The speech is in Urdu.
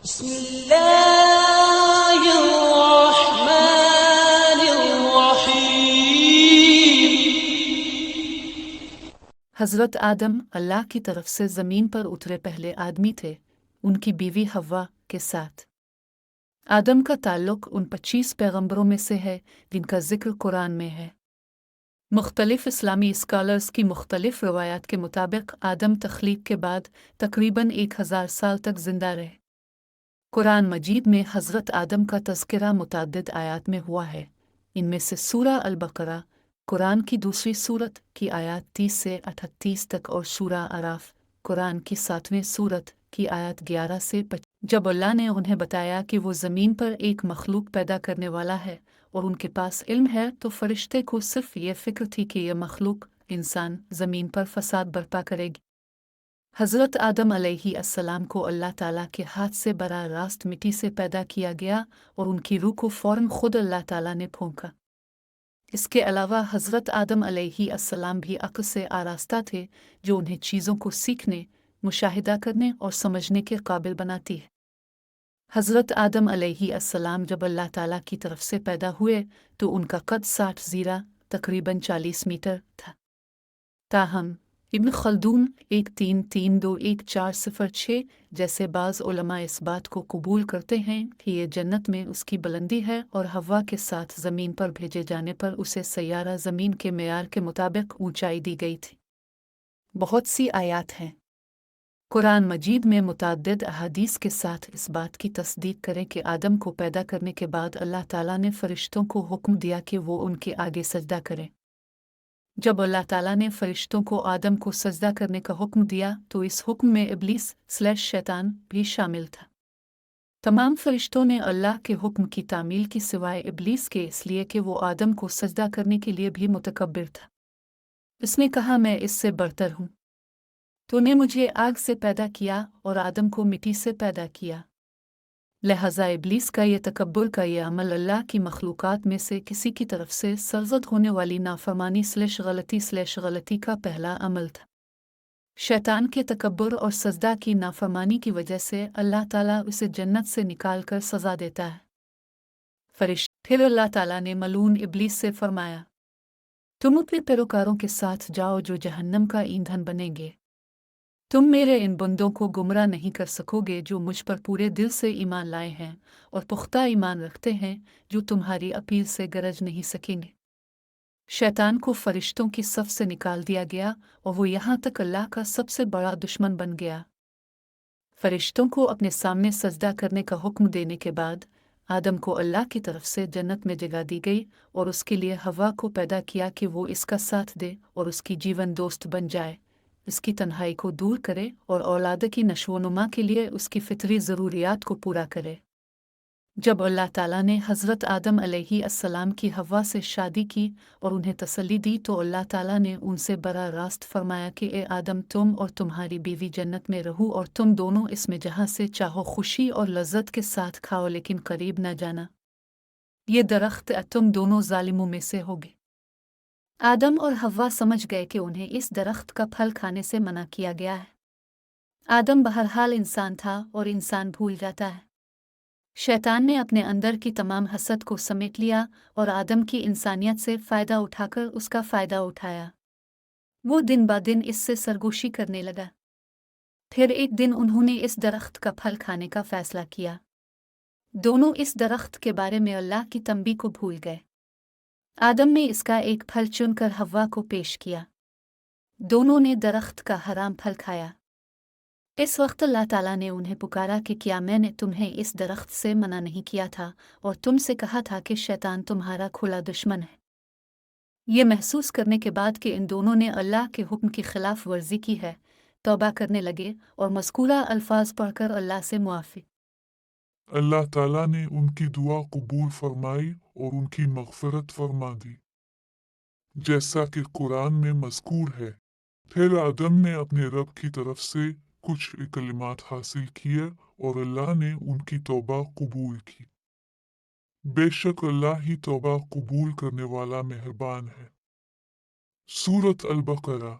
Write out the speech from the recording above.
بسم الله الرحمن الرحيم۔ حضرت آدم اللہ کی طرف سے زمین پر اترے پہلے آدمی تھے، ان کی بیوی حوا کے ساتھ۔ آدم کا تعلق ان 25 پیغمبروں میں سے ہے جن کا ذکر قرآن میں ہے۔ مختلف اسلامی اسکالرز کی مختلف روایات کے مطابق آدم تخلیق کے بعد تقریباً 1000 سال تک زندہ رہے۔ قرآن مجید میں حضرت آدم کا تذکرہ متعدد آیات میں ہوا ہے، ان میں سے سورہ البقرہ قرآن کی دوسری سورت کی آیات 30 سے 38 تک اور سورہ اعراف قرآن کی 7ویں سورت کی آیات 11 سے 25۔ جب اللہ نے انہیں بتایا کہ وہ زمین پر ایک مخلوق پیدا کرنے والا ہے اور ان کے پاس علم ہے، تو فرشتے کو صرف یہ فکر تھی کہ یہ مخلوق انسان زمین پر فساد برپا کرے گی۔ حضرت آدم علیہ السلام کو اللہ تعالیٰ کے ہاتھ سے براہ راست مٹی سے پیدا کیا گیا اور ان کی روح کو فوراً خود اللہ تعالیٰ نے پھونکا۔ اس کے علاوہ حضرت آدم علیہ السلام بھی عقل سے آراستہ تھے، جو انہیں چیزوں کو سیکھنے، مشاہدہ کرنے اور سمجھنے کے قابل بناتی ہے۔ حضرت آدم علیہ السلام جب اللہ تعالیٰ کی طرف سے پیدا ہوئے تو ان کا قد 60 زیرہ تقریباً 40 میٹر تھا۔ تاہم ابن خلدون 13321406 جیسے بعض علماء اس بات کو قبول کرتے ہیں کہ یہ جنت میں اس کی بلندی ہے اور حوا کے ساتھ زمین پر بھیجے جانے پر اسے سیارہ زمین کے معیار کے مطابق اونچائی دی گئی تھی۔ بہت سی آیات ہیں قرآن مجید میں متعدد احادیث کے ساتھ اس بات کی تصدیق کریں کہ آدم کو پیدا کرنے کے بعد اللہ تعالیٰ نے فرشتوں کو حکم دیا کہ وہ ان کے آگے سجدہ کریں۔ جب اللہ تعالیٰ نے فرشتوں کو آدم کو سجدہ کرنے کا حکم دیا تو اس حکم میں ابلیس/شیطان بھی شامل تھا۔ تمام فرشتوں نے اللہ کے حکم کی تعمیل کی سوائے ابلیس کے، اس لیے کہ وہ آدم کو سجدہ کرنے کے لیے بھی متکبر تھا۔ اس نے کہا، میں اس سے برتر ہوں، تو نے مجھے آگ سے پیدا کیا اور آدم کو مٹی سے پیدا کیا۔ لہذا ابلیس کا یہ تکبر کا یہ عمل اللہ کی مخلوقات میں سے کسی کی طرف سے سرزد ہونے والی نافرمانی/غلطی کا پہلا عمل تھا۔ شیطان کے تکبر اور سجدہ کی نافرمانی کی وجہ سے اللہ تعالیٰ اسے جنت سے نکال کر سزا دیتا ہے۔ پھر اللہ تعالیٰ نے ملعون ابلیس سے فرمایا، تم اپنے پیروکاروں کے ساتھ جاؤ جو جہنم کا ایندھن بنیں گے۔ تم میرے ان بندوں کو گمراہ نہیں کر سکو گے جو مجھ پر پورے دل سے ایمان لائے ہیں اور پختہ ایمان رکھتے ہیں، جو تمہاری اپیل سے گرج نہیں سکیں گے۔ شیطان کو فرشتوں کی صف سے نکال دیا گیا اور وہ یہاں تک اللہ کا سب سے بڑا دشمن بن گیا۔ فرشتوں کو اپنے سامنے سجدہ کرنے کا حکم دینے کے بعد آدم کو اللہ کی طرف سے جنت میں جگہ دی گئی اور اس کے لیے حوا کو پیدا کیا کہ وہ اس کا ساتھ دے اور اس کی جیون دوست بن جائے، اس کی تنہائی کو دور کرے اور اولاد کی نشو و نما کے لیے اس کی فطری ضروریات کو پورا کرے۔ جب اللہ تعالیٰ نے حضرت آدم علیہ السلام کی حوا سے شادی کی اور انہیں تسلی دی تو اللہ تعالیٰ نے ان سے براہ راست فرمایا کہ اے آدم، تم اور تمہاری بیوی جنت میں رہو اور تم دونوں اس میں جہاں سے چاہو خوشی اور لذت کے ساتھ کھاؤ، لیکن قریب نہ جانا، یہ درخت تم دونوں ظالموں میں سے ہوگے۔ آدم اور حوا سمجھ گئے کہ انہیں اس درخت کا پھل کھانے سے منع کیا گیا ہے۔ آدم بہرحال انسان تھا اور انسان بھول جاتا ہے۔ شیطان نے اپنے اندر کی تمام حسد کو سمیٹ لیا اور آدم کی انسانیت سے فائدہ اٹھا کر اس کا فائدہ اٹھایا۔ وہ دن با دن اس سے سرگوشی کرنے لگا۔ پھر ایک دن انہوں نے اس درخت کا پھل کھانے کا فیصلہ کیا۔ دونوں اس درخت کے بارے میں اللہ کی تنبیہ کو بھول گئے۔ آدم نے اس کا ایک پھل چن کر حوا کو پیش کیا۔ دونوں نے درخت کا حرام پھل کھایا۔ اس وقت اللہ تعالیٰ نے انہیں پکارا کہ کیا میں نے تمہیں اس درخت سے منع نہیں کیا تھا اور تم سے کہا تھا کہ شیطان تمہارا کھلا دشمن ہے؟ یہ محسوس کرنے کے بعد کہ ان دونوں نے اللہ کے حکم کی خلاف ورزی کی ہے، توبہ کرنے لگے اور مذکورہ الفاظ پڑھ کر اللہ سے معافی۔ اللہ تعالیٰ نے ان کی دعا قبول فرمائی اور ان کی مغفرت فرما دی، جیسا کہ قرآن میں مذکور ہے۔ پھر آدم نے اپنے رب کی طرف سے کچھ کلمات حاصل کیے اور اللہ نے ان کی توبہ قبول کی۔ بے شک اللہ ہی توبہ قبول کرنے والا مہربان ہے۔ سورۃ البقرہ